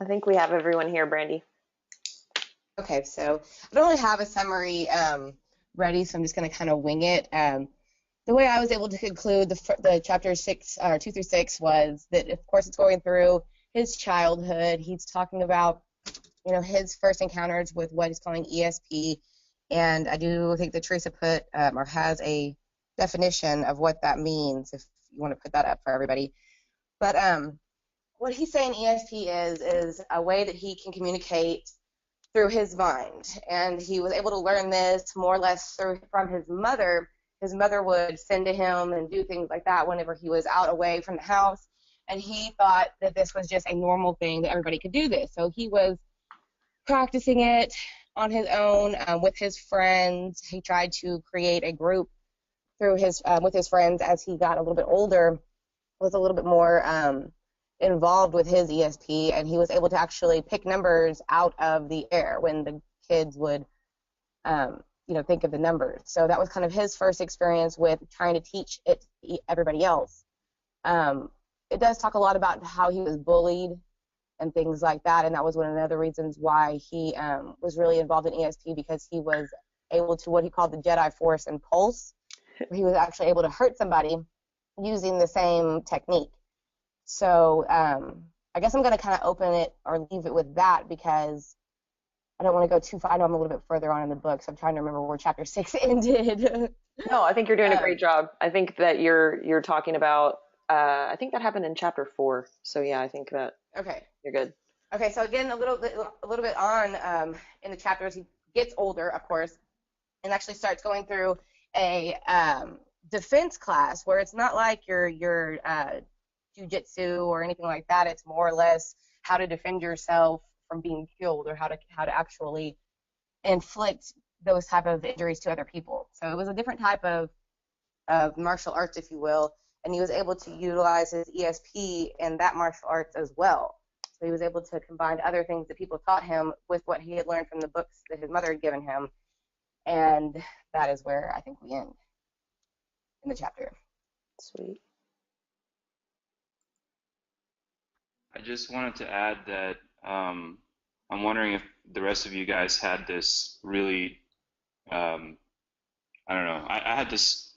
I think we have everyone here, Brandy. Okay, so I don't really have a summary ready, so I'm just going to kind of wing it. The way I was able to conclude the chapter 2 through 6 was that, of course, it's going through his childhood. He's talking about, his first encounters with what he's calling ESP, and I do think that Teresa put or has a definition of what that means, if you want to put that up for everybody. But what he's saying ESP is a way that he can communicate through his mind, and he was able to learn this more or less from his mother. His mother would send to him and do things like that whenever he was out away from the house, and he thought that this was just a normal thing, that everybody could do this. So he was practicing it on his own with his friends. He tried to create a group through with his friends as he got a little bit older, was a little bit more involved with his ESP, and he was able to actually pick numbers out of the air when the kids would think of the numbers. So that was kind of his first experience with trying to teach it to everybody else. It does talk a lot about how he was bullied and things like that, and that was one of the other reasons why he was really involved in ESP, because he was able to, what he called the Jedi Force and Pulse, where he was actually able to hurt somebody using the same technique. So I guess I'm going to kind of open it or leave it with that, because I don't want to go too far. I know I'm a little bit further on in the book, so I'm trying to remember where chapter 6 ended. No, I think you're doing a great job. I think that you're talking about, I think that happened in chapter 4. So yeah, I think that you're good. Okay, so again, a little bit on in the chapters, he gets older, of course, and actually starts going through a defense class where it's not like your jujitsu or anything like that. It's more or less how to defend yourself from being killed, or how to actually inflict those type of injuries to other people. So it was a different type of martial arts, if you will, and he was able to utilize his ESP in that martial arts as well. So he was able to combine other things that people taught him with what he had learned from the books that his mother had given him, and that is where I think we end in the chapter. Sweet. I just wanted to add that I'm wondering if the rest of you guys had this really, I don't know, I had this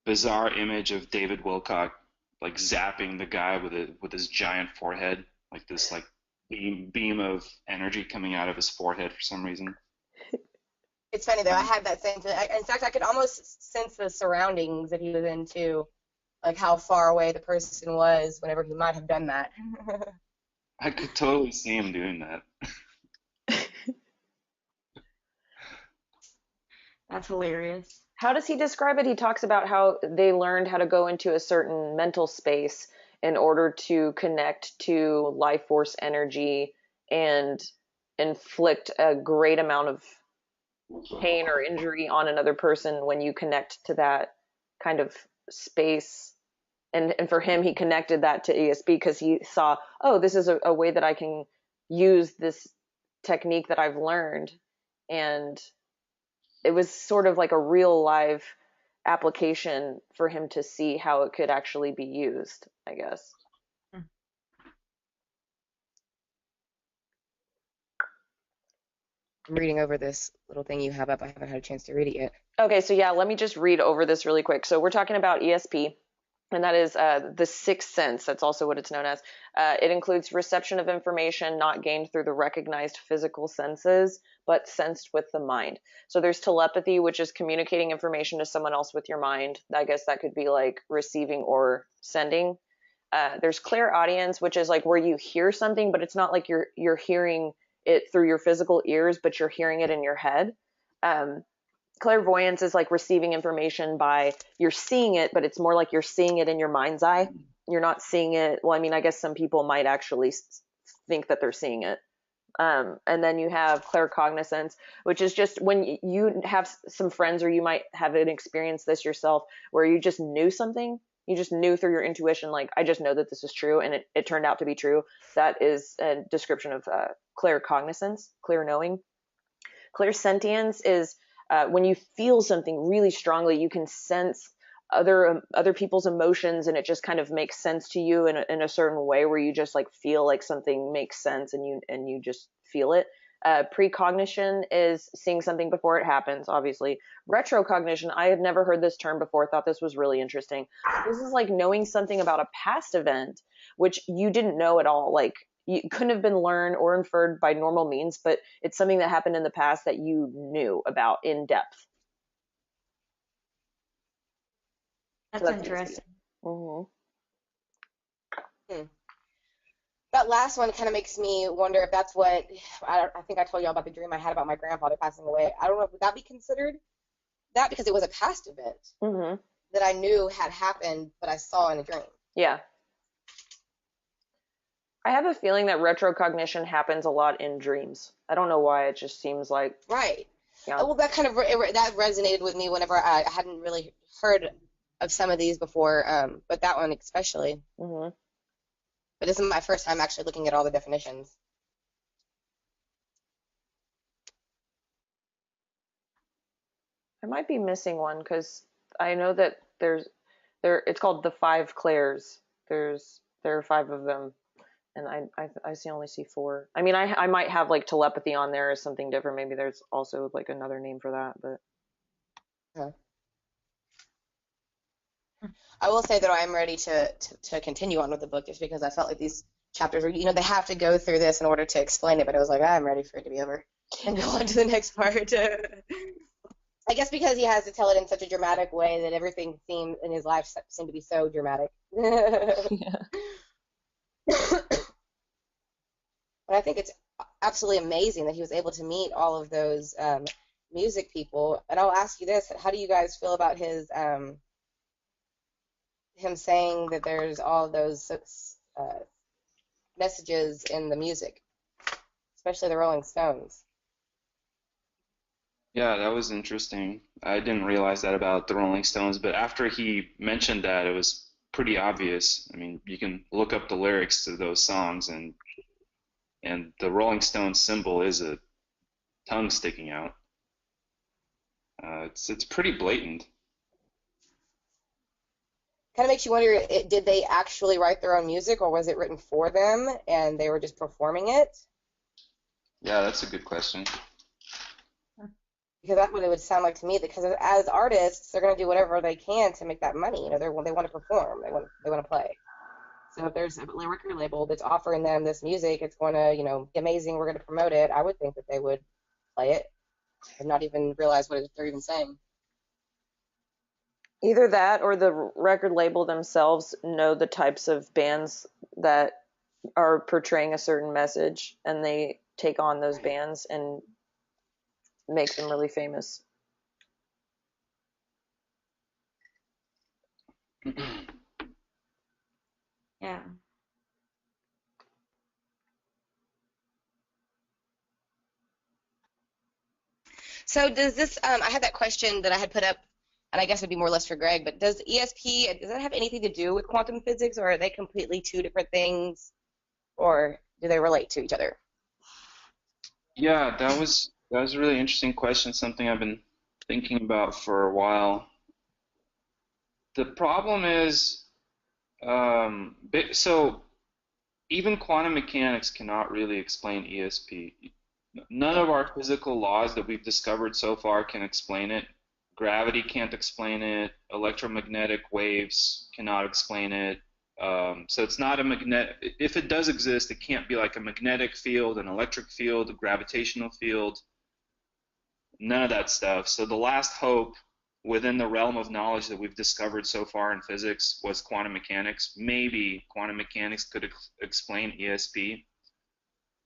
bizarre image of David Wilcock like zapping the guy with his giant forehead, like this like beam of energy coming out of his forehead for some reason. It's funny though, I had that same thing. In fact, I could almost sense the surroundings that he was in too, like how far away the person was whenever he might have done that. I could totally see him doing that. That's hilarious. How does he describe it? He talks about how they learned how to go into a certain mental space in order to connect to life force energy and inflict a great amount of pain or injury on another person when you connect to that kind of space. And for him, he connected that to ESP because he saw, oh, this is a way that I can use this technique that I've learned. And it was sort of like a real live application for him to see how it could actually be used, I guess. I'm reading over this little thing you have up. I haven't had a chance to read it yet. Okay, so yeah, let me just read over this really quick. So we're talking about ESP, and that is the sixth sense. That's also what it's known as. It includes reception of information not gained through the recognized physical senses, but sensed with the mind. So there's telepathy, which is communicating information to someone else with your mind. I guess that could be like receiving or sending. There's clairaudience, which is like where you hear something, but it's not like you're hearing it through your physical ears, but you're hearing it in your head. Clairvoyance is like receiving information by you're seeing it, but it's more like you're seeing it in your mind's eye. You're not seeing it. Well, I mean, I guess some people might actually think that they're seeing it. And then you have claircognizance, which is just when you have some friends, or you might have experienced this yourself, where you just knew something. You just knew through your intuition, like, I just know that this is true, and it turned out to be true. That is a description of claircognizance, clear knowing. Clairsentience is when you feel something really strongly, you can sense other people's emotions, and it just kind of makes sense to you in a certain way where you just like feel like something makes sense and you just feel it. Precognition is seeing something before it happens, obviously. Retrocognition, I had never heard this term before, thought this was really interesting. This is like knowing something about a past event which you didn't know at all. Like you couldn't have been learned or inferred by normal means, but it's something that happened in the past that you knew about in depth. That's So interesting. Mm-hmm. That last one kind of makes me wonder if that's what I think I told you all about the dream I had about my grandfather passing away. I don't know, would that be considered that because it was a past event Mm-hmm. that I knew had happened, but I saw in a dream? Yeah. I have a feeling that retrocognition happens a lot in dreams. I don't know why. It just seems like, Right. yeah. Well, that kind of that resonated with me whenever I hadn't really heard of some of these before, but that one especially. Mm-hmm. But this is my first time actually looking at all the definitions. I might be missing one because I know that it's called the five clairs. There are five of them, and only see four. I mean, I might have like telepathy on there or something different. Maybe there's also like another name for that, but. Yeah. I will say that I am ready to continue on with the book just because I felt like these chapters were, they have to go through this in order to explain it, but I was like, I'm ready for it to be over and go on to the next part. I guess because he has to tell it in such a dramatic way that everything in his life seemed to be so dramatic. Yeah. But I think it's absolutely amazing that he was able to meet all of those music people. And I'll ask you this: how do you guys feel about his him saying that there's all those messages in the music, especially the Rolling Stones? Yeah, that was interesting. I didn't realize that about the Rolling Stones, but after he mentioned that, it was pretty obvious. I mean, you can look up the lyrics to those songs, and the Rolling Stones symbol is a tongue sticking out. It's pretty blatant. Kind of makes you wonder, did they actually write their own music, or was it written for them and they were just performing it? Yeah, that's a good question. Because that's what it would sound like to me. Because as artists, they're going to do whatever they can to make that money. They want to perform. They want to play. So if there's a record label that's offering them this music, it's going to be amazing. We're going to promote it. I would think that they would play it and not even realize what they're even saying. Either that or the record label themselves know the types of bands that are portraying a certain message, and they take on those bands and make them really famous. Yeah. So does this, I had that question that I had put up, and I guess it'd be more or less for Greg, but does ESP, does that have anything to do with quantum physics, or are they completely two different things, or do they relate to each other? Yeah, that was a really interesting question, something I've been thinking about for a while. The problem is, so even quantum mechanics cannot really explain ESP. None of our physical laws that we've discovered so far can explain it. Gravity can't explain it. Electromagnetic waves cannot explain it. So it's not a magnet. If it does exist, it can't be like a magnetic field, an electric field, a gravitational field. None of that stuff. So the last hope within the realm of knowledge that we've discovered so far in physics was quantum mechanics. Maybe quantum mechanics could explain ESP,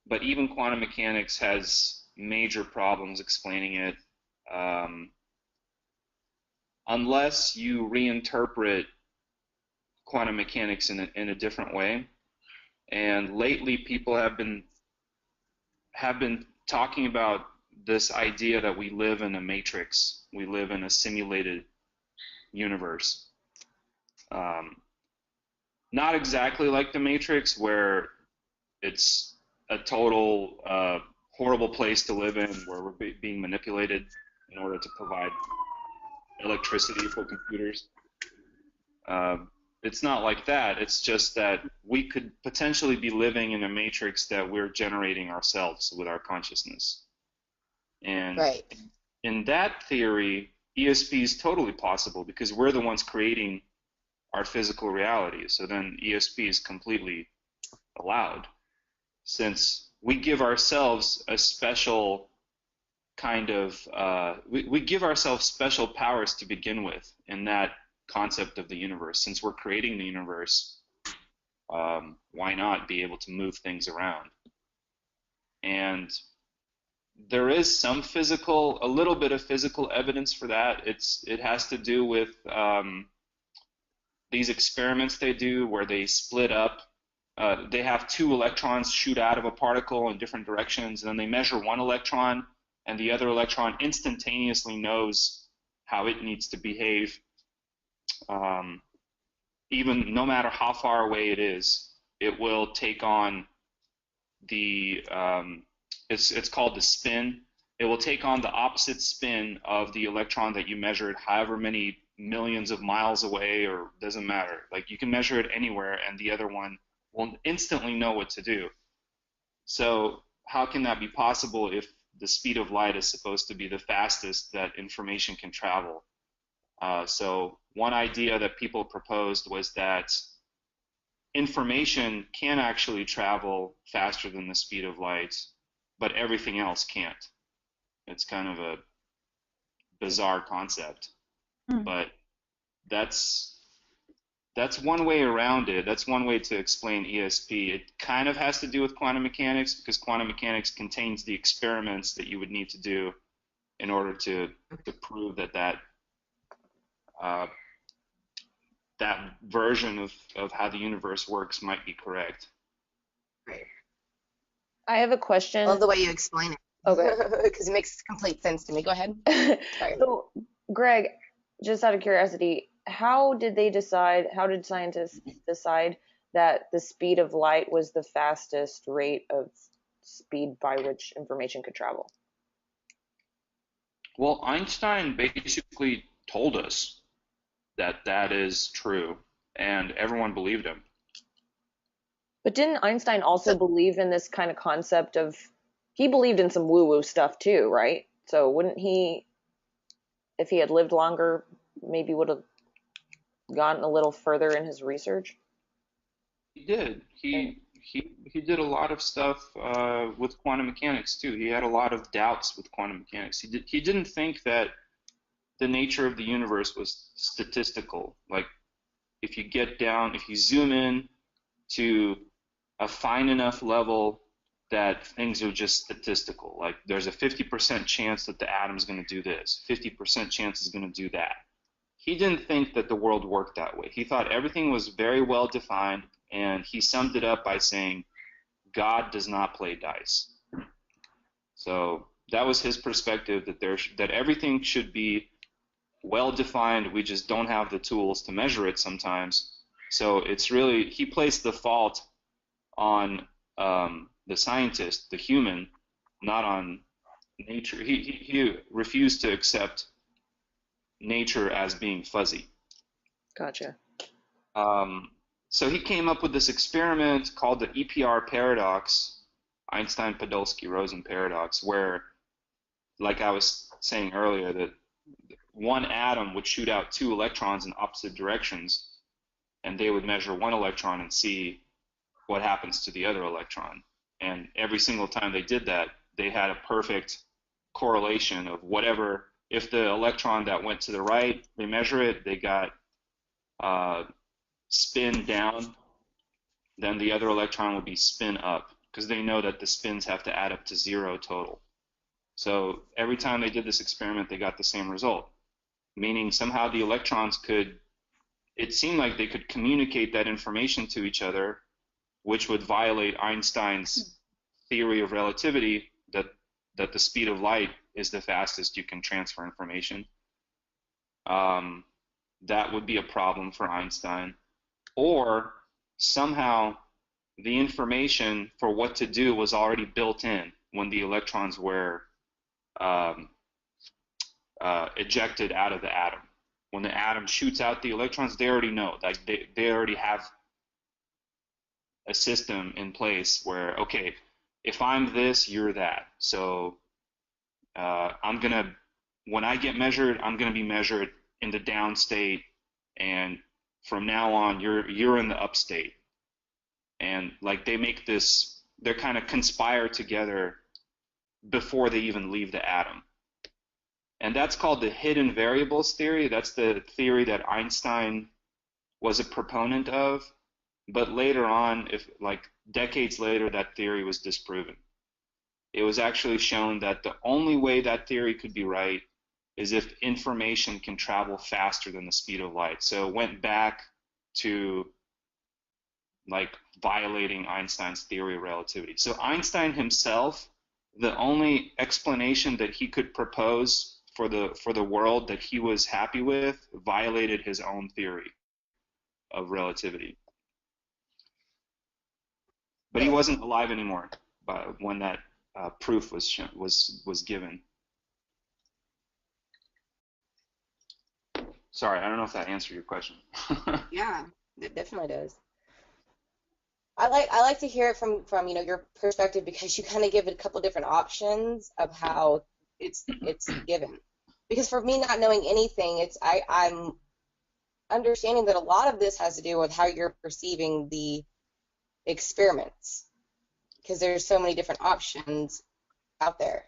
but even quantum mechanics has major problems explaining it. Unless you reinterpret quantum mechanics in a different way. And lately, people have been talking about this idea that we live in a matrix, we live in a simulated universe. Not exactly like the Matrix, where it's a total horrible place to live in, where we're being manipulated in order to provide electricity for computers. It's not like that. It's just that we could potentially be living in a matrix that we're generating ourselves with our consciousness. And Right. in that theory, ESP is totally possible because we're the ones creating our physical reality. So then ESP is completely allowed, since we give ourselves a special kind of we give ourselves special powers to begin with in that concept of the universe. Since we're creating the universe, why not be able to move things around? And there is some physical, a little bit of physical evidence for that. It has to do with these experiments they do where they split up. They have two electrons shoot out of a particle in different directions, and then they measure one electron, and the other electron instantaneously knows how it needs to behave, even no matter how far away it is. It will take on the it's called the spin. It will take on the opposite spin of the electron that you measured however many millions of miles away, or doesn't matter. Like, you can measure it anywhere and the other one will instantly know what to do. So how can that be possible if the speed of light is supposed to be the fastest that information can travel? So one idea that people proposed was that information can actually travel faster than the speed of light, but everything else can't. It's kind of a bizarre concept, but that's one way around it. That's one way to explain ESP. It kind of has to do with quantum mechanics, because quantum mechanics contains the experiments that you would need to do in order to prove that version of how the universe works might be correct. Right. I have a I question. love the way you explain it. Okay. Because it makes complete sense to me. Go ahead. Sorry. So, Greg, just out of curiosity, how did scientists decide that the speed of light was the fastest rate of speed by which information could travel? Well, Einstein basically told us that that is true, and everyone believed him. But didn't Einstein also believe in this kind of concept of, he believed in some woo-woo stuff too, right? So wouldn't he, if he had lived longer, maybe would have gotten a little further in his research? He did. He did a lot of stuff with quantum mechanics too. He had a lot of doubts with quantum mechanics. He didn't think that the nature of the universe was statistical. Like, if you zoom in to a fine enough level that things are just statistical. Like, there's a 50% chance that the atom's going to do this, 50% chance is going to do that. He didn't think that the world worked that way. He thought everything was very well defined, and he summed it up by saying, God does not play dice. So that was his perspective, that everything should be well defined. We just don't have the tools to measure it sometimes. So it's really, he placed the fault on the scientist, the human, not on nature. He refused to accept nature as being fuzzy. Gotcha. So he came up with this experiment called the EPR paradox, Einstein-Podolsky-Rosen paradox, where, like I was saying earlier, that one atom would shoot out two electrons in opposite directions, and they would measure one electron and see what happens to the other electron. And every single time they did that, they had a perfect correlation of whatever. If the electron that went to the right, they measure it, they got spin down, then the other electron would be spin up, because they know that the spins have to add up to 0 total. So every time they did this experiment, they got the same result, meaning somehow the electrons it seemed like they could communicate that information to each other, which would violate Einstein's theory of relativity, that the speed of light is the fastest you can transfer information. That would be a problem for Einstein. Or somehow the information for what to do was already built in when the electrons were ejected out of the atom. when the atom shoots out the electrons, they already know. Like they already have a system in place where, okay, if I'm this, you're that. So when I get measured, I'm gonna be measured in the down state, and from now on, you're in the up state. And like they kind of conspire together before they even leave the atom. And that's called the hidden variables theory. That's the theory that Einstein was a proponent of. But later on, decades later, that theory was disproven. It was actually shown that the only way that theory could be right is if information can travel faster than the speed of light. So it went back to like violating Einstein's theory of relativity. So Einstein himself, the only explanation that he could propose for the world that he was happy with violated his own theory of relativity. But he wasn't alive anymore when that proof was given. Sorry, I don't know if that answered your question. Yeah, it definitely does. I like to hear it from your perspective, because you kind of give it a couple different options of how it's given. Because for me, not knowing anything, I'm understanding that a lot of this has to do with how you're perceiving the experiments, because there's so many different options out there.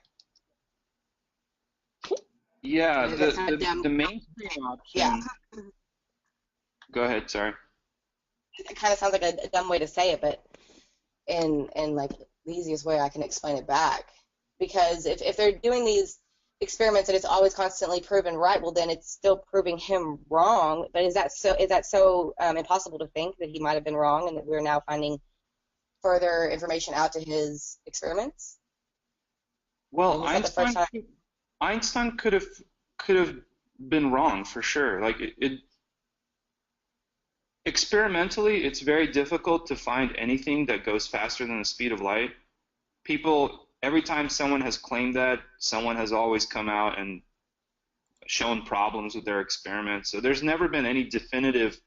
Yeah, the mainstream option. Yeah. Go ahead, sorry. It kind of sounds like a dumb way to say it, but in like the easiest way I can explain it back. Because if they're doing these experiments and it's always constantly proven right, well then it's still proving him wrong. But is that so impossible to think that he might have been wrong, and that we're now finding further information out to his experiments? Well, Einstein could have been wrong for sure. Like experimentally, it's very difficult to find anything that goes faster than the speed of light. Every time someone has claimed that, someone has always come out and shown problems with their experiments. So there's never been any definitive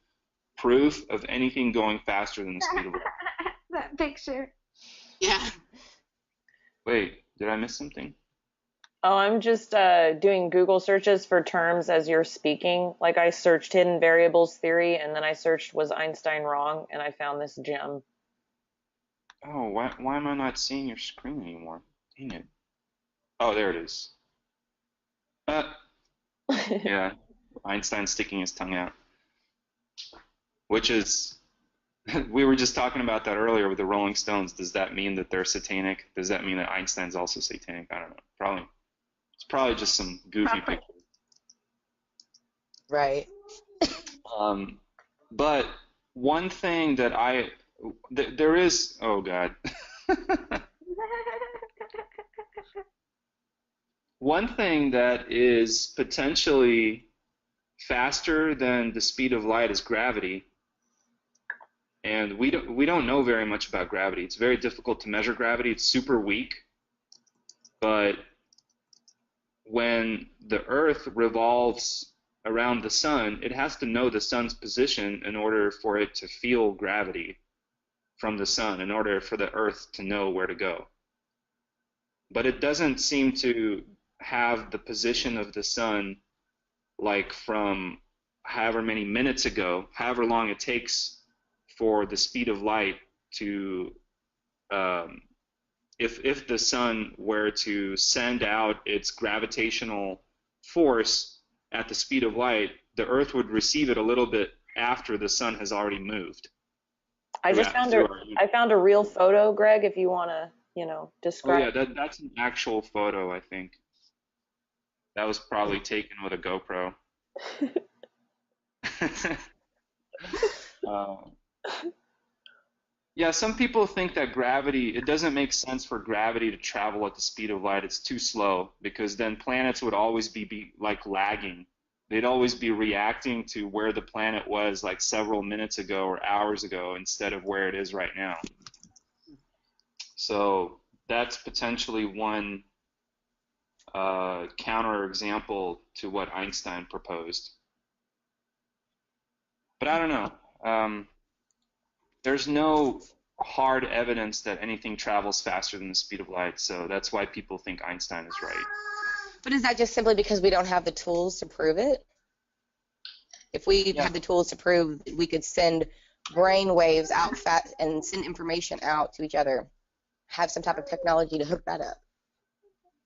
proof of anything going faster than the speed of light. That picture. Yeah. Wait, did I miss something? Oh, I'm just doing Google searches for terms as you're speaking. Like I searched hidden variables theory, and then I searched was Einstein wrong, and I found this gem. Oh, why am I not seeing your screen anymore? Dang it. Oh, there it is. Yeah, Einstein sticking his tongue out. Which is, we were just talking about that earlier with the Rolling Stones. Does that mean that they're satanic? Does that mean that Einstein's also satanic? I don't know. It's probably just some goofy picture. Right. But one thing that there is, oh God. One thing that is potentially faster than the speed of light is gravity. And we don't know very much about gravity. It's very difficult to measure gravity. It's super weak. But when the Earth revolves around the sun, it has to know the sun's position in order for it to feel gravity from the sun, in order for the Earth to know where to go. But it doesn't seem to have the position of the sun like from however many minutes ago, however long it takes for the speed of light to, if the sun were to send out its gravitational force at the speed of light, the Earth would receive it a little bit after the sun has already moved. I found a real photo, Greg, if you want to, describe. Oh yeah, that's an actual photo, I think. That was probably taken with a GoPro. Yeah, some people think that it doesn't make sense for gravity to travel at the speed of light. It's too slow, because then planets would always be like lagging. They'd always be reacting to where the planet was like several minutes ago or hours ago instead of where it is right now. So that's potentially one counter example to what Einstein proposed. But I don't know. There's no hard evidence that anything travels faster than the speed of light, so that's why people think Einstein is right. But is that just simply because we don't have the tools to prove it? If we Yeah. had the tools to prove we could send brain waves out fast and send information out to each other, have some type of technology to hook that up.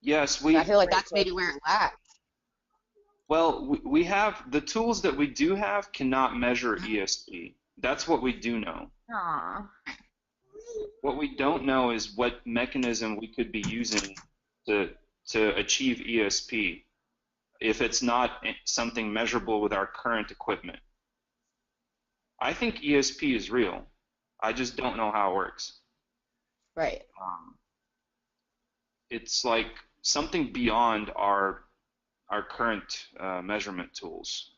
Yes, I feel like that's maybe where it lacks. well, we have the tools that we do have cannot measure ESP. That's what we do know. Aw. What we don't know is what mechanism we could be using to achieve ESP if it's not something measurable with our current equipment. I think ESP is real. I just don't know how it works. Right. It's like something beyond our current measurement tools.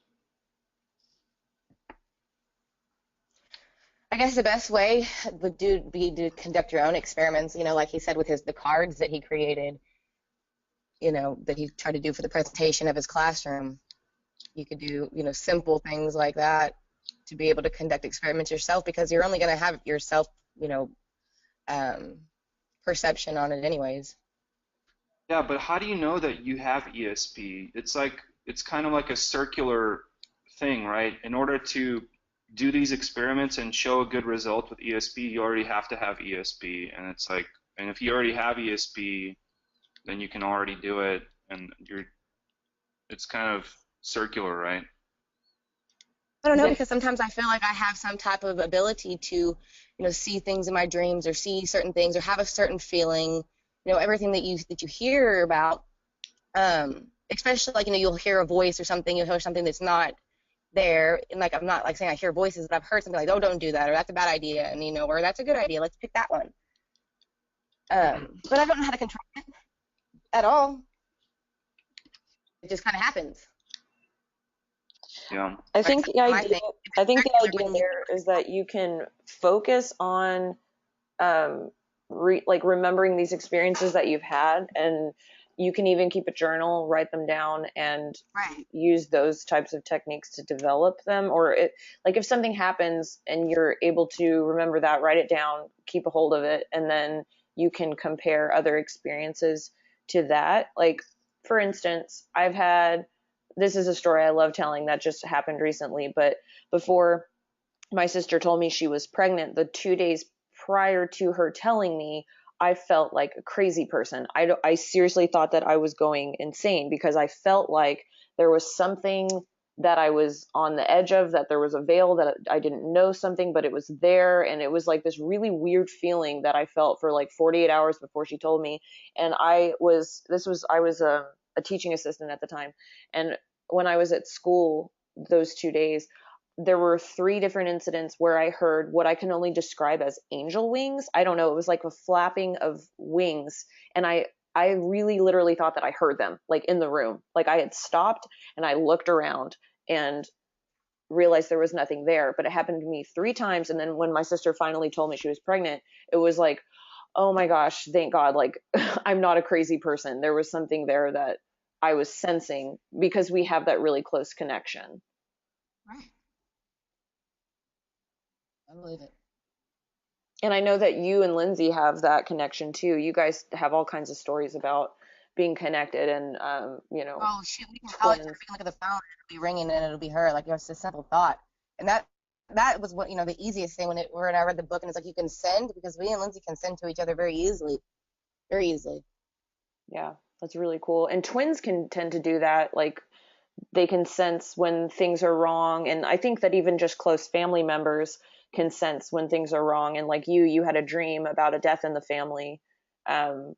I guess the best way would be to conduct your own experiments, like he said with the cards that he created, that he tried to do for the presentation of his classroom. You could do, simple things like that to be able to conduct experiments yourself, because you're only going to have yourself, perception on it anyways. Yeah, but how do you know that you have ESP? It's kind of like a circular thing, right? In order to do these experiments and show a good result with ESP, you already have to have ESP, and and if you already have ESP, then you can already do it, and it's kind of circular, right? I don't know, because sometimes I feel like I have some type of ability to, see things in my dreams or see certain things or have a certain feeling, everything that you hear about, especially like, you'll hear a voice or something, you'll hear something that's not there, and like I'm not like saying I hear voices, but I've heard something like, oh, don't do that, or that's a bad idea, and or that's a good idea, let's pick that one. But I don't know how to control it at all. It just kind of happens. Yeah. I think the idea Circular. there is that you can focus on remembering these experiences that you've had, and you can even keep a journal, write them down, and Right. use those types of techniques to develop them. Or like if something happens and you're able to remember that, write it down, keep a hold of it, and then you can compare other experiences to that. Like, for instance, this is a story I love telling that just happened recently, but before my sister told me she was pregnant, the 2 days prior to her telling me, I felt like a crazy person. I seriously thought that I was going insane, because I felt like there was something that I was on the edge of, that there was a veil, that I didn't know something, but it was there. And it was like this really weird feeling that I felt for like 48 hours before she told me. And I was a teaching assistant at the time. And when I was at school those 2 days, there were 3 different incidents where I heard what I can only describe as angel wings. I don't know. It was like a flapping of wings. And I really literally thought that I heard them, like in the room. Like I had stopped and I looked around and realized there was nothing there. But it happened to me 3 times. And then when my sister finally told me she was pregnant, it was like, oh my gosh, thank God. Like I'm not a crazy person. There was something there that I was sensing, because we have that really close connection. Right. I believe it. And I know that you and Lindsay have that connection too. You guys have all kinds of stories about being connected, and Oh shoot, we can call it. We can look at the phone, it'll be ringing, and it'll be her. Like, it's a simple thought, and that was what the easiest thing when I read the book, and it's like you can send, because we and Lindsay can send to each other very easily, very easily. Yeah, that's really cool. And twins can tend to do that. Like they can sense when things are wrong, and I think that even just close family members can sense when things are wrong. And like you had a dream about a death in the family, and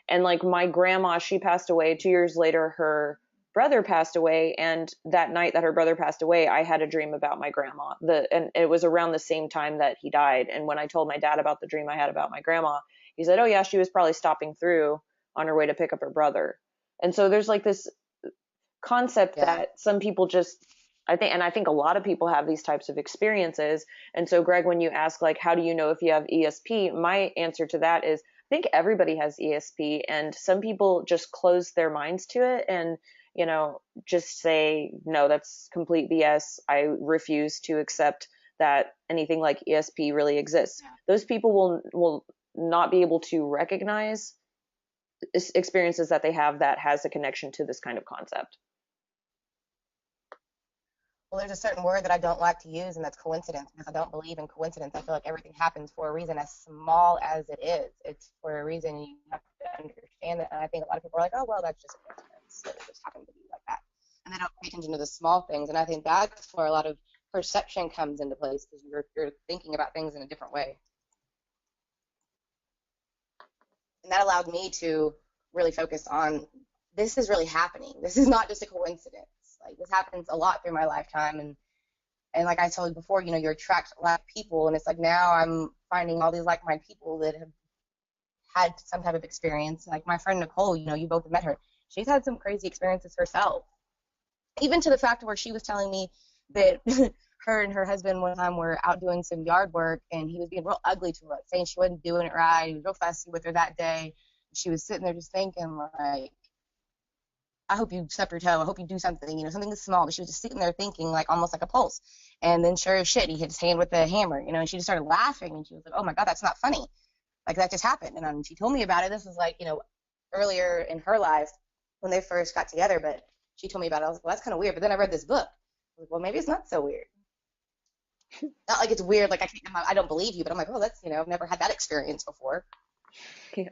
like my grandma, she passed away 2 years later. Her brother passed away, and that night that her brother passed away, I had a dream about my grandma. And it was around the same time that he died. And when I told my dad about the dream I had about my grandma, he said, "Oh yeah, she was probably stopping through on her way to pick up her brother." And so there's like this concept that some people just, I think a lot of people have these types of experiences. And so Greg, when you ask like, how do you know if you have ESP? My answer to that is, I think everybody has ESP, and some people just close their minds to it. And, just say, no, that's complete BS. I refuse to accept that anything like ESP really exists. Those people will not be able to recognize experiences that they have that has a connection to this kind of concept. Well, there's a certain word that I don't like to use, and that's coincidence, because I don't believe in coincidence. I feel like everything happens for a reason, as small as it is. It's for a reason. You have to understand it. And I think a lot of people are like, oh, well, that's just a coincidence. It just happened to be like that. And they don't pay attention to the small things. And I think that's where a lot of perception comes into place, because you're thinking about things in a different way. And that allowed me to really focus on, this is really happening. This is not just a coincidence. Like, this happens a lot through my lifetime, and like I told you before, you attract like people, and it's like now I'm finding all these like-minded people that have had some type of experience. Like my friend Nicole, you both met her. She's had some crazy experiences herself, even to the fact where she was telling me that her and her husband one time were out doing some yard work, and he was being real ugly to her, saying she wasn't doing it right. He was real fussy with her that day. She was sitting there just thinking, like, I hope you stub your toe. I hope you do something, something small. But she was just sitting there thinking, like, almost like a pulse. And then sure as shit, he hit his hand with the hammer, and she just started laughing, and she was like, oh my God, that's not funny. Like, that just happened. And she told me about it. This was like, earlier in her life when they first got together, but she told me about it. I was like, well, that's kind of weird. But then I read this book. I was like, well, maybe it's not so weird. Not like it's weird, like I don't believe you, but I'm like, oh, that's, I've never had that experience before. Yeah.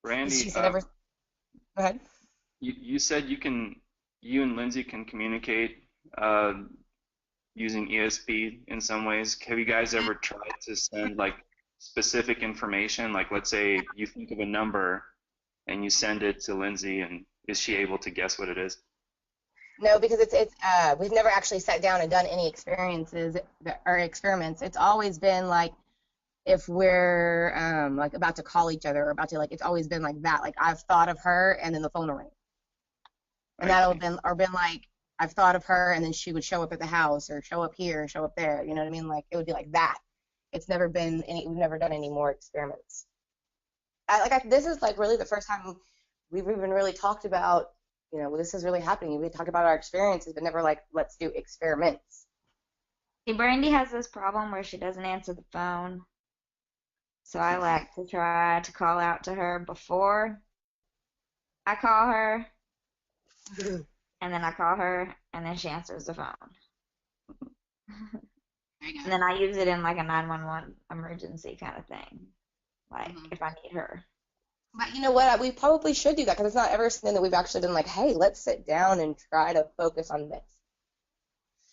Randy, she said, go ahead. You said you and Lindsay can communicate using ESP in some ways. Have you guys ever tried to send like specific information? Like, let's say you think of a number and you send it to Lindsay, and is she able to guess what it is? No, because we've never actually sat down and done any experiences or experiments. It's always been like, if we're like about to call each other or about to, like, it's always been like that. Like, I've thought of her and then the phone will ring. And that'll been like, I've thought of her and then she would show up at the house or show up here or show up there. You know what I mean? Like, it would be like that. It's never been we've never done any more experiments. This is like really the first time we've even really talked about, this is really happening. We talked about our experiences, but never like, let's do experiments. See, Brandy has this problem where she doesn't answer the phone. So I like to try to call out to her before I call her, and then I call her, and then she answers the phone. And then I use it in like a 911 emergency kind of thing, like if I need her. But you know what? We probably should do that, because it's not ever something that we've actually been like, hey, let's sit down and try to focus on this.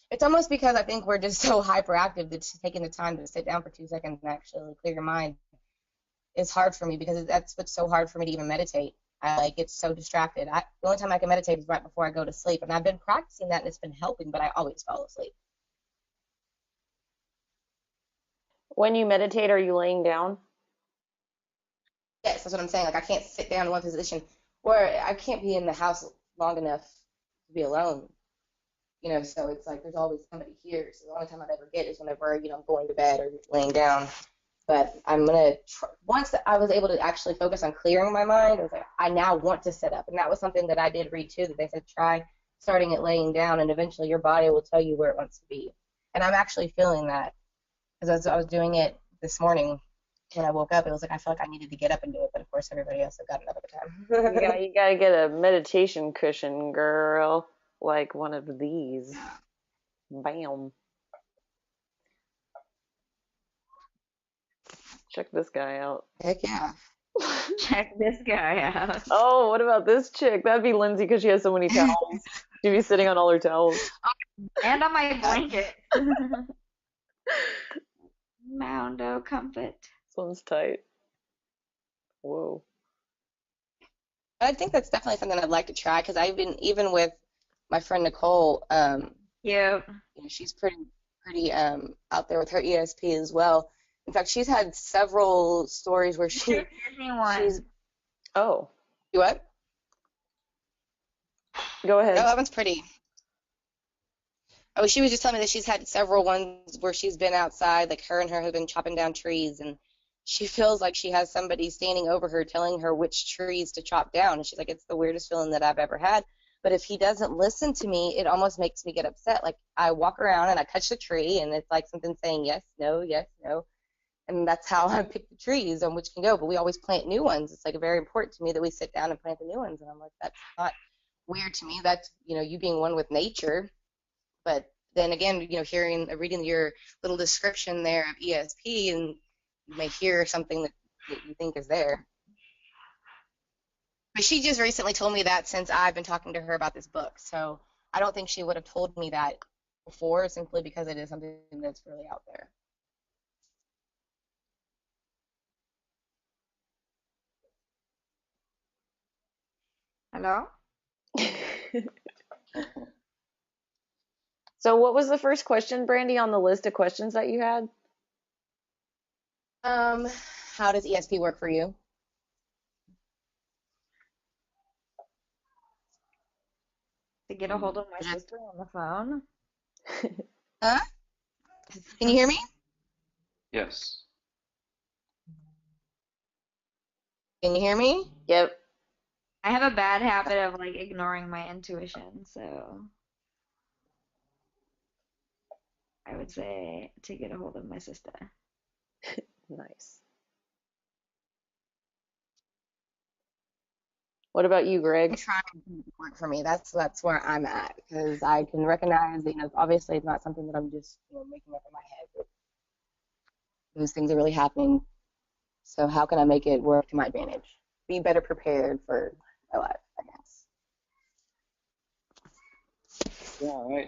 It's almost because I think we're just so hyperactive that taking the time to sit down for 2 seconds and actually clear your mind is hard for me, because that's what's so hard for me to even meditate. I get so distracted. The only time I can meditate is right before I go to sleep, and I've been practicing that, and it's been helping, but I always fall asleep. When you meditate, are you laying down? Yes, that's what I'm saying. Like, I can't sit down in one position, or I can't be in the house long enough to be alone. So it's like there's always somebody here. So the only time I'd ever get is whenever, I'm going to bed or laying down. But I'm going to, once I was able to actually focus on clearing my mind, I was like, I now want to sit up. And that was something that I did read too, that they said try starting at laying down, and eventually your body will tell you where it wants to be. And I'm actually feeling that, because I was doing it this morning when I woke up. It was like I felt like I needed to get up and do it, but of course everybody else had gotten up at the time. You gotta get a meditation cushion, girl. Like one of these. Bam. Check this guy out. Heck yeah. Check this guy out. Oh, what about this chick? That'd be Lindsay, because she has so many towels. She'd be sitting on all her towels. And on my blanket. Moundo comfort. This one's tight. Whoa. I think that's definitely something I'd like to try, because I've been, even with my friend Nicole, Yeah. She's pretty out there with her ESP as well. In fact, she's had several stories where she's. Oh. You what? Go ahead. Oh, that one's pretty. Oh, she was just telling me that she's had several ones where she's been outside, like her and her husband chopping down trees, and she feels like she has somebody standing over her telling her which trees to chop down. And she's like, it's the weirdest feeling that I've ever had. But if he doesn't listen to me, it almost makes me get upset. Like, I walk around and I touch the tree, and it's like something saying yes, no, no. And that's how I pick the trees on which can go. But we always plant new ones. It's like very important to me that we sit down and plant the new ones. And I'm like, that's not weird to me. That's, you being one with nature. But then again, reading your little description there of ESP, and you may hear something that you think is there. But she just recently told me that since I've been talking to her about this book. So I don't think she would have told me that before, simply because it is something that's really out there. Hello? So what was the first question, Brandy, on the list of questions that you had? How does ESP work for you? To get a hold of my sister on the phone. Huh? Can you hear me? Yes. Can you hear me? Yep. I have a bad habit of like ignoring my intuition, so I would say to get a hold of my sister. Nice. What about you, I'm Greg? trying to work for me. That's where I'm at, because I can recognize that, obviously it's not something that I'm just making up in my head. But those things are really happening. So how can I make it work to my advantage? Be better prepared for my life, I guess. Yeah,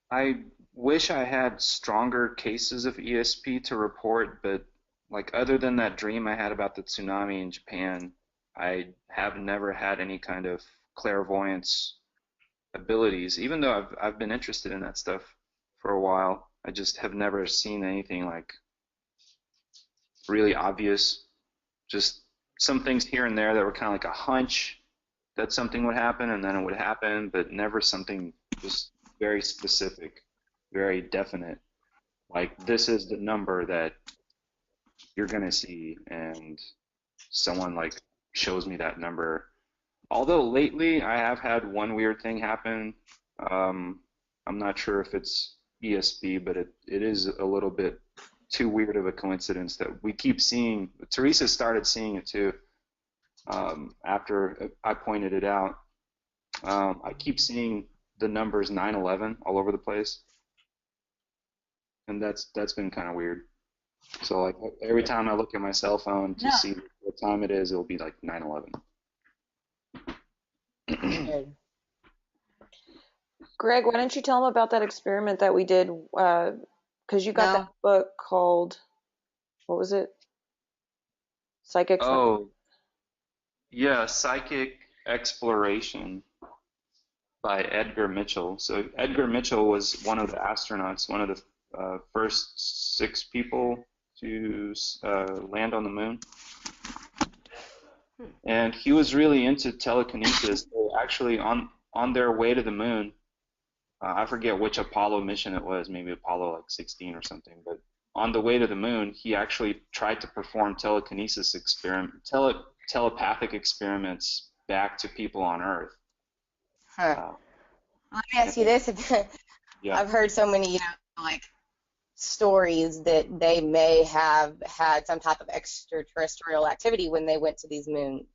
I wish I had stronger cases of ESP to report, but like other than that dream I had about the tsunami in Japan, I have never had any kind of clairvoyance abilities, even though I've been interested in that stuff for a while. I just have never seen anything like really obvious. Just some things here and there that were kind of like a hunch that something would happen and then it would happen, but never something just very specific, very definite. Like this is the number that you're gonna see, and someone like shows me that number. Although lately I have had one weird thing happen. I'm not sure if it's ESP, but it is a little bit too weird of a coincidence that we keep seeing. Teresa started seeing it too after I pointed it out. I keep seeing the numbers 9/11 all over the place, and that's been kind of weird. So like every time I look at my cell phone to see what time it is, it'll be like 9/11. Greg, why don't you tell them about that experiment that we did? Because you got that book called, what was it? Psychic. Oh, yeah, Psychic Exploration by Edgar Mitchell. So Edgar Mitchell was one of the astronauts, one of the first 6 people to land on the moon. And he was really into telekinesis. They were actually on their way to the moon. I forget which Apollo mission it was, maybe Apollo like 16 or something. But on the way to the moon, he actually tried to perform telepathic experiments back to people on Earth. Huh. Let me ask you this. Yeah. I've heard so many, like stories that they may have had some type of extraterrestrial activity when they went to these moon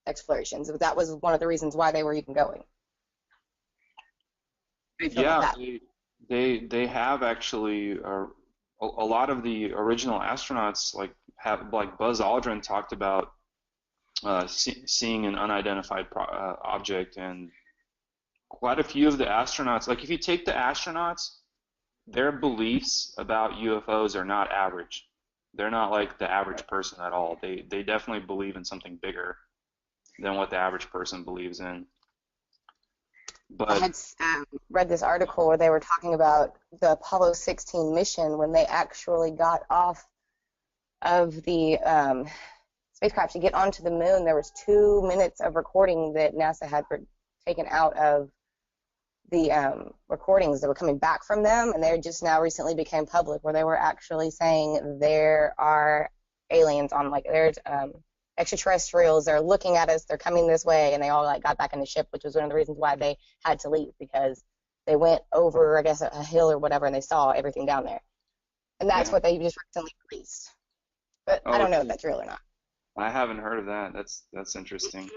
explorations. That was one of the reasons why they were even going. Yeah, they have actually a lot of the original astronauts like Buzz Aldrin talked about seeing an unidentified object, and quite a few of the astronauts, like if you take the astronauts, their beliefs about UFOs are not average. They're not like the average person at all. They definitely believe in something bigger than what the average person believes in. But I had read this article where they were talking about the Apollo 16 mission when they actually got off of the spacecraft to get onto the moon. There was 2 minutes of recording that NASA had taken out of the recordings that were coming back from them, and they just now recently became public, where they were actually saying there are aliens on, like, there's extraterrestrials. They're looking at us. They're coming this way, and they all like got back in the ship, which was one of the reasons why they had to leave, because they went over, I guess, a hill or whatever, and they saw everything down there. And that's Yeah. what they just recently released. But I Oh, don't know if that's real or not. I haven't heard of that. That's interesting.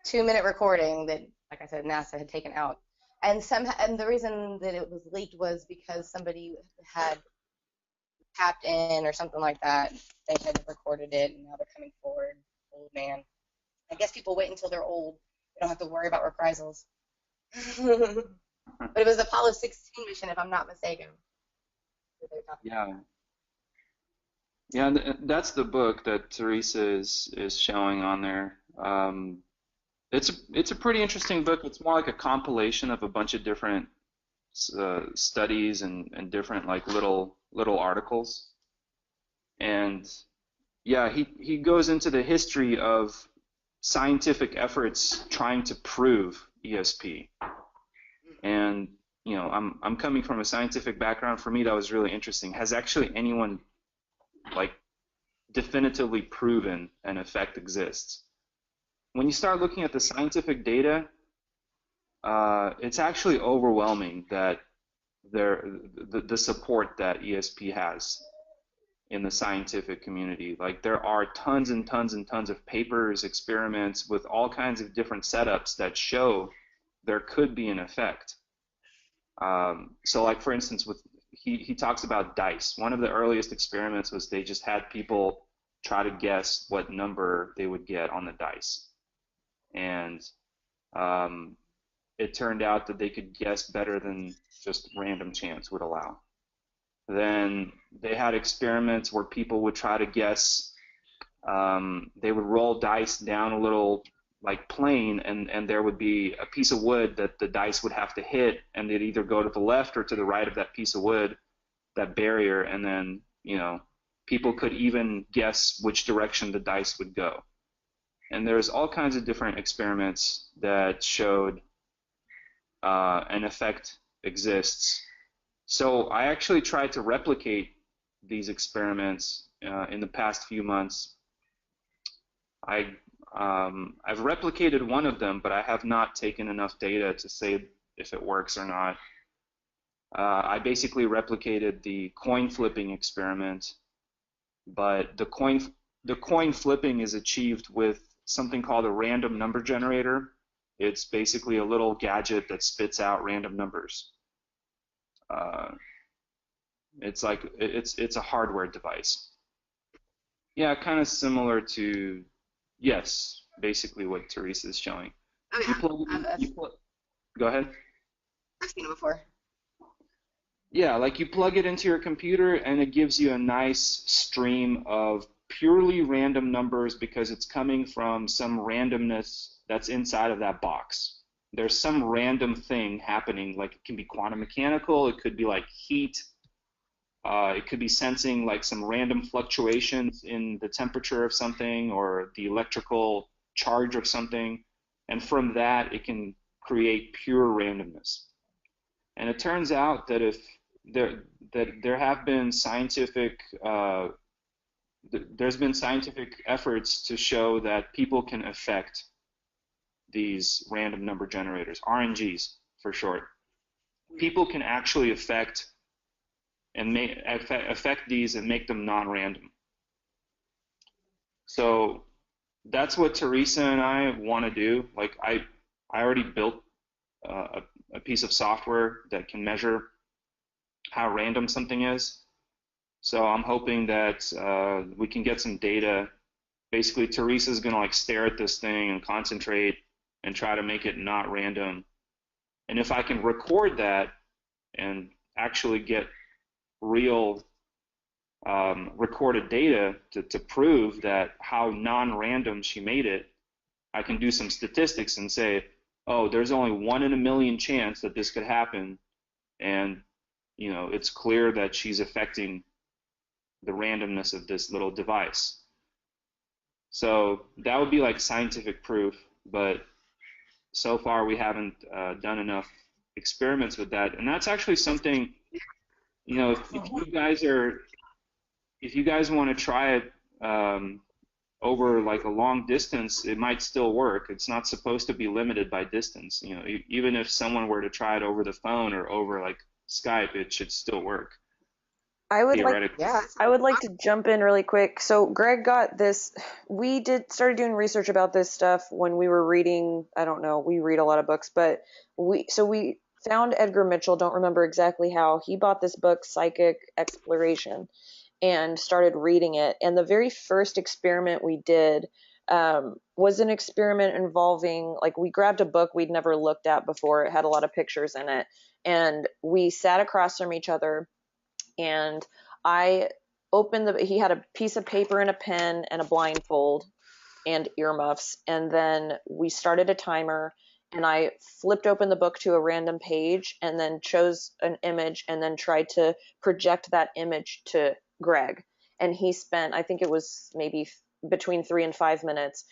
2-minute recording that, like I said, NASA had taken out. And the reason that it was leaked was because somebody had tapped in or something like that. They had recorded it, and now they're coming forward. Old man. I guess people wait until they're old. They don't have to worry about reprisals. But it was the Apollo 16 mission, if I'm not mistaken. Yeah. Yeah, that's the book that Teresa is showing on there. It's a pretty interesting book. It's more like a compilation of a bunch of different studies and different like little articles. And yeah, he goes into the history of scientific efforts trying to prove ESP. And you know, I'm coming from a scientific background. For me, that was really interesting. Has actually anyone like definitively proven an effect exists? When you start looking at the scientific data, it's actually overwhelming that the support that ESP has in the scientific community. Like there are tons and tons and tons of papers, experiments with all kinds of different setups that show there could be an effect. So like for instance, he talks about dice. One of the earliest experiments was they just had people try to guess what number they would get on the dice. And it turned out that they could guess better than just random chance would allow. Then they had experiments where people would try to guess, they would roll dice down a little like plane, and there would be a piece of wood that the dice would have to hit, and they'd either go to the left or to the right of that piece of wood, that barrier, and then, you know, people could even guess which direction the dice would go. And there's all kinds of different experiments that showed an effect exists. So I actually tried to replicate these experiments in the past few months. I've replicated one of them, but I have not taken enough data to say if it works or not. I basically replicated the coin flipping experiment, but the coin flipping is achieved with something called a random number generator. It's basically a little gadget that spits out random numbers. It's like it's a hardware device. Yeah, kind of similar to, yes, basically what Teresa is showing. Oh yeah, Go ahead. I've seen it before. Yeah, like you plug it into your computer and it gives you a nice stream of purely random numbers because it's coming from some randomness that's inside of that box. There's some random thing happening, like it can be quantum mechanical, it could be like heat, it could be sensing like some random fluctuations in the temperature of something or the electrical charge of something, and from that it can create pure randomness. And it turns out that if there have been scientific there's been scientific efforts to show that people can affect these random number generators, RNGs for short. People can actually affect these and make them non-random. So that's what Teresa and I want to do. Like I already built a piece of software that can measure how random something is. So I'm hoping that we can get some data. Basically, Teresa's going to like stare at this thing and concentrate and try to make it not random. And if I can record that and actually get real recorded data to prove that how non-random she made it, I can do some statistics and say, oh, there's only 1 in a million chance that this could happen, and you know it's clear that she's affecting the randomness of this little device. So that would be like scientific proof, but so far we haven't done enough experiments with that. And that's actually something, you know, if you guys are if you guys want to try it over like a long distance, it might still work. It's not supposed to be limited by distance. You know, even if someone were to try it over the phone or over like Skype, it should still work I would like theoretically. Yeah. I would like to jump in really quick. So Greg got this. We started doing research about this stuff when we were reading. I don't know. We read a lot of books, but we found Edgar Mitchell. Don't remember exactly how he bought this book, Psychic Exploration, and started reading it. And the very first experiment we did was an experiment involving, like, we grabbed a book we'd never looked at before. It had a lot of pictures in it, and we sat across from each other, and I he had a piece of paper and a pen and a blindfold and earmuffs, and then we started a timer, and I flipped open the book to a random page and then chose an image and then tried to project that image to Greg. And he spent, I think it was maybe between 3 and 5 minutes,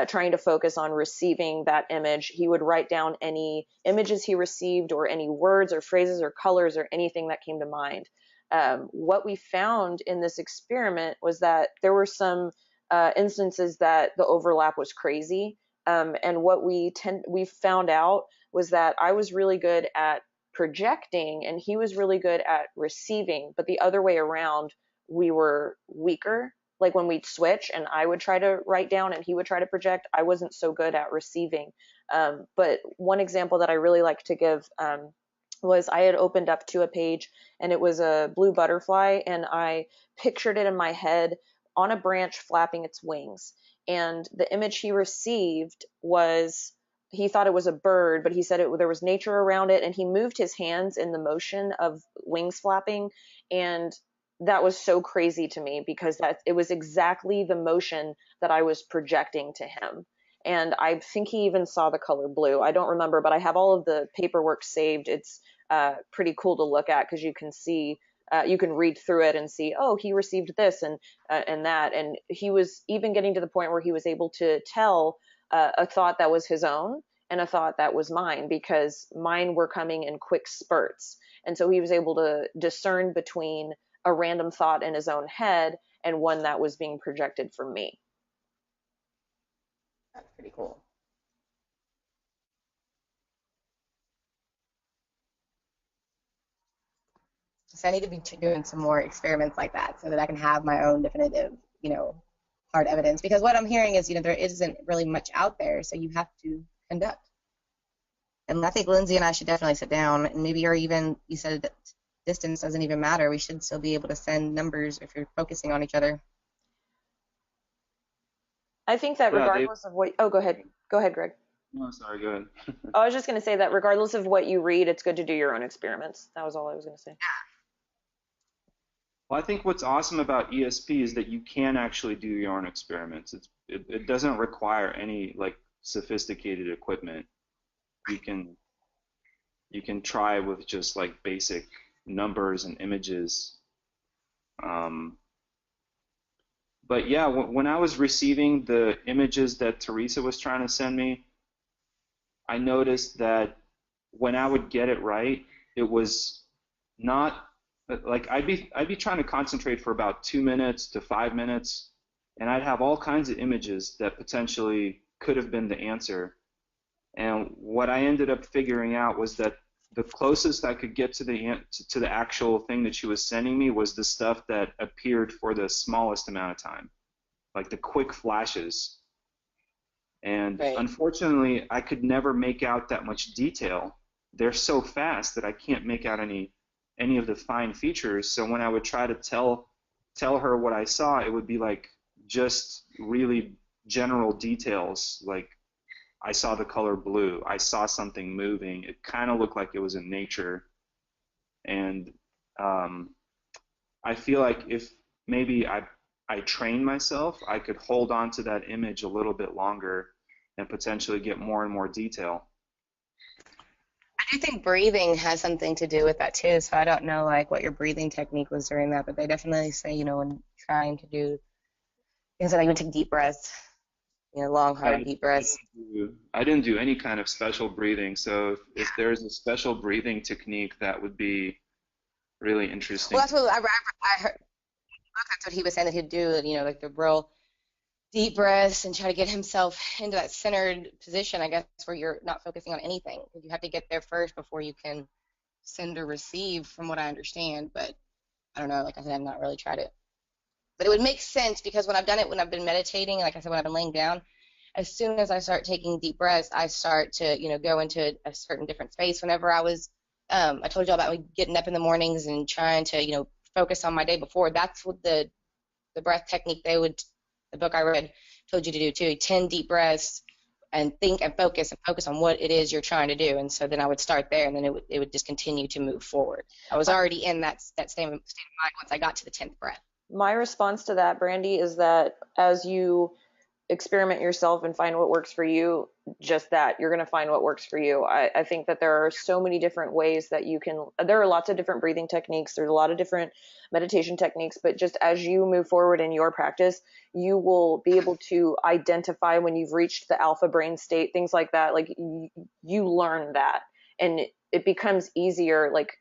trying to focus on receiving that image. He would write down any images he received or any words or phrases or colors or anything that came to mind. What we found in this experiment was that there were some instances that the overlap was crazy. And what we found out was that I was really good at projecting and he was really good at receiving, but the other way around, we were weaker. Like when we'd switch and I would try to write down and he would try to project, I wasn't so good at receiving. But one example that I really like to give was I had opened up to a page and it was a blue butterfly, and I pictured it in my head on a branch flapping its wings. And the image he received was, he thought it was a bird, but he said there was nature around it, and he moved his hands in the motion of wings flapping. And that was so crazy to me because it was exactly the motion that I was projecting to him. And I think he even saw the color blue. I don't remember, but I have all of the paperwork saved. It's pretty cool to look at because you can see, you can read through it and see, oh, he received this and that. And he was even getting to the point where he was able to tell a thought that was his own and a thought that was mine, because mine were coming in quick spurts. And so he was able to discern between a random thought in his own head and one that was being projected from me. That's pretty cool. So I need to be doing some more experiments like that so that I can have my own definitive, hard evidence. Because what I'm hearing is, there isn't really much out there, so you have to conduct. And I think Lindsay and I should definitely sit down, and maybe, or even, you said that distance doesn't even matter. We should still be able to send numbers if you're focusing on each other. I think that regardless of what, go ahead, Greg. No, sorry, go ahead. I was just going to say that regardless of what you read, it's good to do your own experiments. That was all I was going to say. Well, I think what's awesome about ESP is that you can actually do your own experiments. It doesn't require any like sophisticated equipment. You can try with just like basic numbers and images. But yeah, when I was receiving the images that Teresa was trying to send me, I noticed that when I would get it right, it was not like I'd be trying to concentrate for about 2 minutes to 5 minutes, and I'd have all kinds of images that potentially could have been the answer. And what I ended up figuring out was that the closest I could get to the actual thing that she was sending me was the stuff that appeared for the smallest amount of time, like the quick flashes. And Right. Unfortunately, I could never make out that much detail. They're so fast that I can't make out any of the fine features. So when I would try to tell her what I saw, it would be like just really general details, like I saw the color blue, I saw something moving. It kind of looked like it was in nature. And I feel like if maybe I trained myself, I could hold on to that image a little bit longer and potentially get more and more detail. I do think breathing has something to do with that too. So I don't know like what your breathing technique was during that, but they definitely say, when trying to do things like even take deep breaths, long, hard, deep breaths. I didn't do any kind of special breathing. So if there's a special breathing technique, that would be really interesting. Well, that's what I heard. That's what he was saying that he'd do, like the real deep breaths and try to get himself into that centered position, I guess, where you're not focusing on anything. You have to get there first before you can send or receive, from what I understand. But I don't know. Like I said, I've not really tried it. But it would make sense because when I've done it, when I've been meditating, like I said, when I've been laying down, as soon as I start taking deep breaths, I start to, go into a certain different space. Whenever I told you all about me getting up in the mornings and trying to, focus on my day before. That's what the breath technique the book I read told you to do too. 10 deep breaths and think and focus on what it is you're trying to do. And so then I would start there, and then it would just continue to move forward. I was already in that state of mind once I got to the 10th breath. My response to that, Brandy, is that as you experiment yourself and find what works for you, just that you're going to find what works for you. I think that there are so many different ways that there are lots of different breathing techniques. There's a lot of different meditation techniques, but just as you move forward in your practice, you will be able to identify when you've reached the alpha brain state, things like that. Like you learn that, and it becomes easier. Like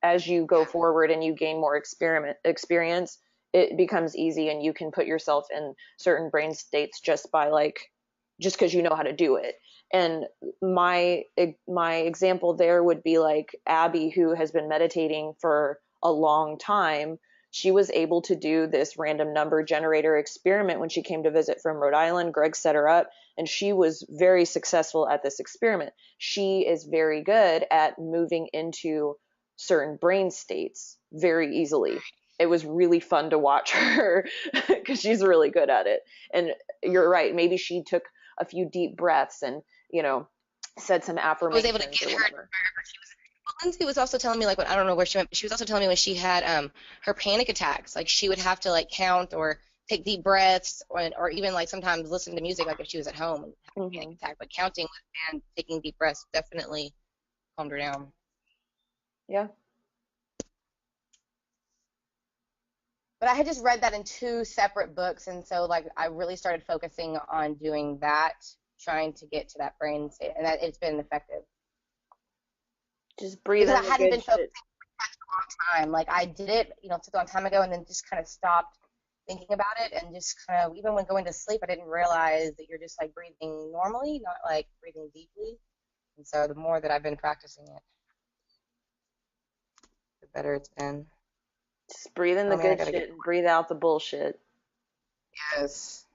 as you go forward and you gain more experience, it becomes easy, and you can put yourself in certain brain states just because you know how to do it. And my example there would be like Abby, who has been meditating for a long time. She was able to do this random number generator experiment when she came to visit from Rhode Island. Greg set her up, and she was very successful at this experiment. She is very good at moving into certain brain states very easily. It was really fun to watch her because she's really good at it. And you're right. Maybe she took a few deep breaths and, said some affirmations. I was able to get her. Lindsay was also telling me, like, I don't know where she went, but she was also telling me when she had her panic attacks, like she would have to like count or take deep breaths, or even like sometimes listen to music, like if she was at home and had a panic attack. But counting and taking deep breaths definitely calmed her down. Yeah. But I had just read that in 2 separate books, and so like I really started focusing on doing that, trying to get to that brain state, and that it's been effective. Just breathe because in I hadn't been shit. focusing for such a long time. Like I did it, such a long time ago, and then just kind of stopped thinking about it, and just kind of even when going to sleep, I didn't realize that you're just like breathing normally, not like breathing deeply. And so the more that I've been practicing it, the better it's been. Just breathe in the good shit and breathe out the bullshit. Yes.